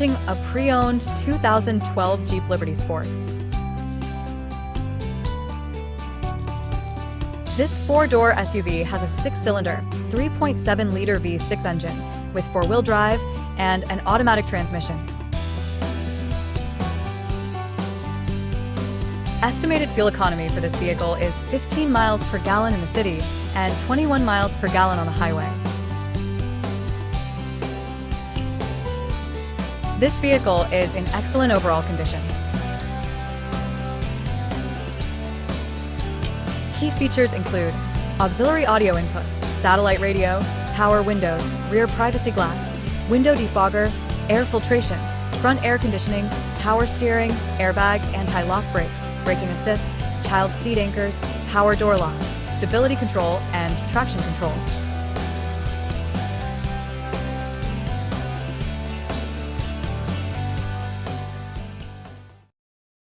presenting a pre-owned 2012 Jeep Liberty Sport. This four-door SUV has a 6-cylinder, 3.7-liter V6 engine with 4-wheel drive and an automatic transmission. Estimated fuel economy for this vehicle is 15 miles per gallon in the city and 21 miles per gallon on the highway. This vehicle is in excellent overall condition. Key features include auxiliary audio input, satellite radio, power windows, rear privacy glass, window defogger, air filtration, front air conditioning, power steering, airbags, anti-lock brakes, braking assist, child seat anchors, power door locks, stability control, and traction control.